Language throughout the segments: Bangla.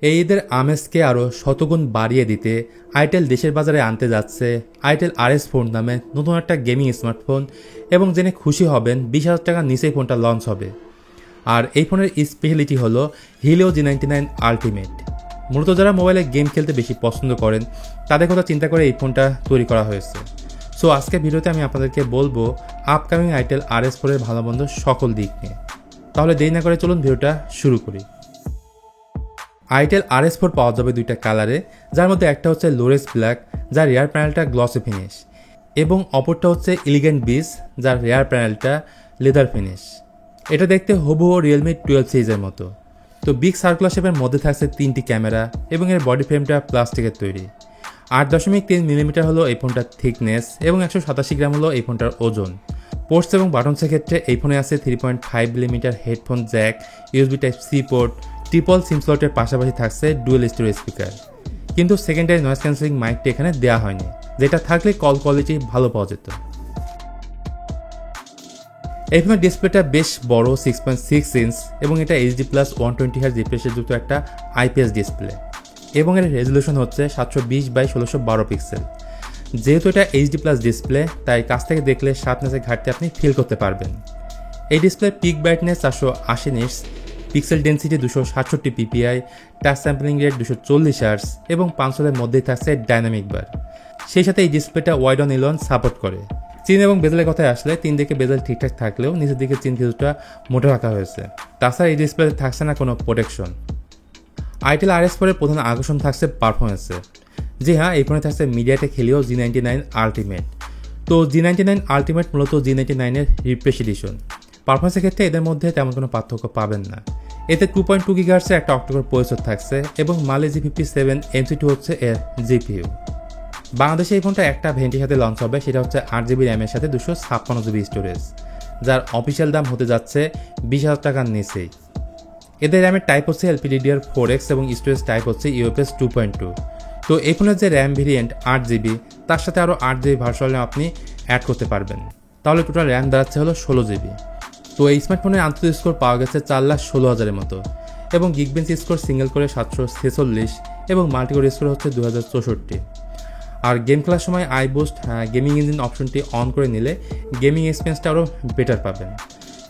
এই ঈদের আমেজকে আরও শতগুণ বাড়িয়ে দিতে আইটেল দেশের বাজারে আনতে যাচ্ছে আইটেল RS4 নামে নতুন একটা গেমিং স্মার্টফোন, এবং জেনে খুশি হবেন 20,000 টাকার নিচেই ফোনটা লঞ্চ হবে। আর এই ফোনের স্পেশালিটি হলো Helio G99 Ultimate। মূলত যারা মোবাইলে গেম খেলতে বেশি পছন্দ করেন তাদের কথা চিন্তা করে এই ফোনটা তৈরি করা হয়েছে। সো আজকের ভিডিওতে আমি আপনাদেরকে বলবো আপকামিং আইটেল RS4 এর ভালো মন্দ সকল দিক নিয়ে। তাহলে দেরি না করে চলুন ভিডিওটা শুরু করি। আইটেল RS4 পাওয়া যাবে দুইটা কালারে, যার মধ্যে একটা হচ্ছে লোরেস ব্ল্যাক, যার রেয়ার প্যানেলটা গ্লসি ফিনিশ, এবং অপরটা হচ্ছে এলিগেন্ট বিচ, যার রেয়ার প্যানেলটা লেদার ফিনিশ। এটা দেখতে হুবহু রিয়েলমি 12 সিরিজের মতো। তো বিগ সার্কুলার শেপের মধ্যে থাকছে 3টি ক্যামেরা, এবং এর বডি ফ্রেমটা প্লাস্টিকের তৈরি। 8.3 মিলিমিটার হলো এই ফোনটার থিকনেস, এবং 187 গ্রাম হলো এই ফোনটার ওজন। পোর্টস এবং বাটনসের ক্ষেত্রে এই ফোনে আছে 3.5 millimetre headphone jack, USB Type-C port, triple SIM স্লটের পাশাপাশি থাকছে ডুয়েল স্টোরেজ স্পিকার। কিন্তু সেকেন্ডারি নয়েজ ক্যান্সেলিং মাইকটি এখানে দেওয়া হয়নি, যেটা থাকলে কল কোয়ালিটি ভালো পাওয়া যেত। এই ফোনের ডিসপ্লেটা বেশ বড় 6.6 ইঞ্চ, এবং এটা HD+ 120Hz রিফ্রেশে যুক্ত একটা IPS ডিসপ্লে, এবং এর রেজলিউশন হচ্ছে 720x1612 পিক্সেল। যেহেতু এটা HD+ ডিসপ্লে, তাই কাছ থেকে দেখলে শার্পনেসের ঘাটতি আপনি ফিল করতে পারবেন। এই display pick brightness 480 nits, pixel density 267 ppi, touch sampling rate 240 Hz, এবং 500 মধ্যেই থাকছে ডাইনামিক বার। সেই সাথে এই ডিসপ্লেটা ওয়াইড অন এলন সাপোর্ট করে। চিন এবং বেজেলের কথায় আসলে 3 দিকে বেজেল ঠিকঠাক থাকলেও নিচের দিকে চিন কিছুটা মোটা রাখা হয়েছে। তাছাড়া এই ডিসপ্লেতে থাকছে না কোনো প্রোটেকশন। আইটেল RS4 এর প্রধান আকর্ষণ থাকছে পারফরমেন্সে। জি হ্যাঁ, এই ফোনে থাকছে মিডিয়াটেক Helio G99 Ultimate। তো G99 Ultimate মূলত G99 এর রিফ্রেশ এডিশন। পারফরমেন্সের ক্ষেত্রে এদের মধ্যে তেমন কোনো পার্থক্য পাবেন না। এতে 2.2 GHz এর একটা অক্টোকোর প্রসেসর থাকছে, এবং Mali G57 MC2 হচ্ছে এর GPU। বাংলাদেশে এই ফোনটা একটা ভেরিয়েন্টের সাথে লঞ্চ হবে, সেটা হচ্ছে 8GB RAM এর সাথে 256GB স্টোরেজ, যার অফিসিয়াল দাম হতে যাচ্ছে 20,000 টাকার নিচেই। এদের র্যামের টাইপ হচ্ছে LPDDR4X, এবং স্টোরেজ টাইপ হচ্ছে UFS 2.2। তো এই ফোনের যে র্যাম ভেরিয়েন্ট 8GB, তার সাথে আরও 8GB ভার্সন আপনি অ্যাড করতে পারবেন, তাহলে টোটাল র্যাম দাঁড়াচ্ছে হলো 16GB। তো এই স্মার্টফোনের আন্তর্জাতিক স্কোর পাওয়া গেছে 4,16,000-এর মতো, এবং গিগবেঞ্চ স্কোর সিঙ্গেল করে 746, এবং মাল্টিকোর স্কোর হচ্ছে 2064। আর গেম খেলার সময় iBoost গেমিং ইঞ্জিন অপশনটি অন করে নিলে গেমিং এক্সপিরিয়েন্সটা আরও বেটার পাবেন।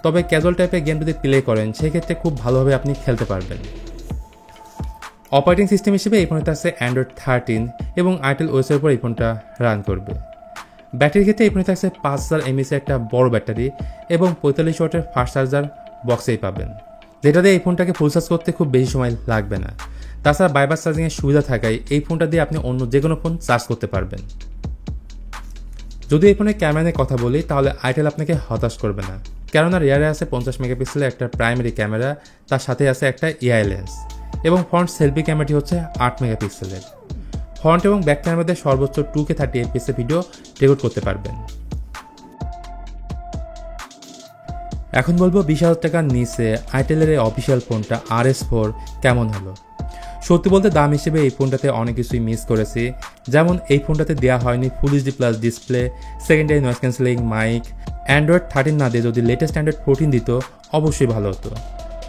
তবে ক্যাজুয়াল টাইপের গেম যদি প্লে করেন সেক্ষেত্রে খুব ভালোভাবে আপনি খেলতে পারবেন। অপারেটিং সিস্টেম হিসেবে এই ফোনটা আছে Android 13, এবং আইটেল ওএসের উপর এই ফোনটা রান করবে। ব্যাটারির ক্ষেত্রে এই ফোনে থাকছে 5000 mAh একটা বড় ব্যাটারি, এবং 45 ওয়াটের ফাস্ট চার্জার বক্সেই পাবেন, যেটা দিয়ে এই ফোনটাকে ফুল চার্জ করতে খুব বেশি সময় লাগবে না। তাছাড়া বাইপাস চার্জিংয়ের সুবিধা থাকায় এই ফোনটা দিয়ে আপনি অন্য যে কোনো ফোন চার্জ করতে পারবেন। যদি এই ফোনের ক্যামেরা নিয়ে কথা বলি, তাহলে আইটেল আপনাকে হতাশ করবে না, কেননা রিয়ারে আছে 50 মেগাপিক্সেলের একটা প্রাইমারি ক্যামেরা, তার সাথে আছে একটা AI লেন্স, এবং ফ্রন্ট সেলফি ক্যামেরাটি হচ্ছে 8 মেগাপিক্সেলের। ফ্রন্ট এবং ব্যাক ক্যামেরাতে সর্বোচ্চ 2K 30 FPS ভিডিও রেকর্ড করতে পারবেন। এখন বলবো 20,000 টাকার নিচে আইটেলের এই অফিসিয়াল ফোনটা RS4 কেমন হলো। সত্যি বলতে দাম হিসেবে এই ফোনটাতে অনেক কিছুই মিস করেছি, যেমন এই ফোনটাতে দেওয়া হয়নি full HD+ display, secondary noise cancelling mic. Android 13 না দিয়ে যদি লেটেস্ট Android 14 দিত অবশ্যই ভালো হতো।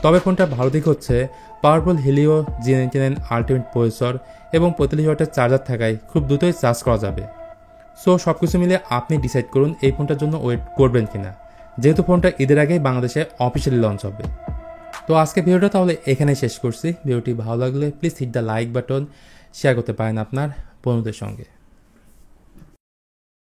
তবে ফোনটা ভালো দিক হচ্ছে powerful Helio G99 Ultimate processor, এবং 45 ওয়াটের চার্জার থাকায় খুব দ্রুতই চার্জ করা যাবে। সো সব কিছু মিলে আপনি ডিসাইড করুন এই ফোনটার জন্য ওয়েট করবেন কিনা, যেহেতু ফোনটা ঈদের আগেই বাংলাদেশে অফিসিয়ালি লঞ্চ হবে। তো আজকে ভিডিওটা তাহলে এখানেই শেষ করছি। ভিডিওটি ভালো লাগলে please hit the like button, share করতে পারেন আপনার বন্ধুদের সঙ্গে।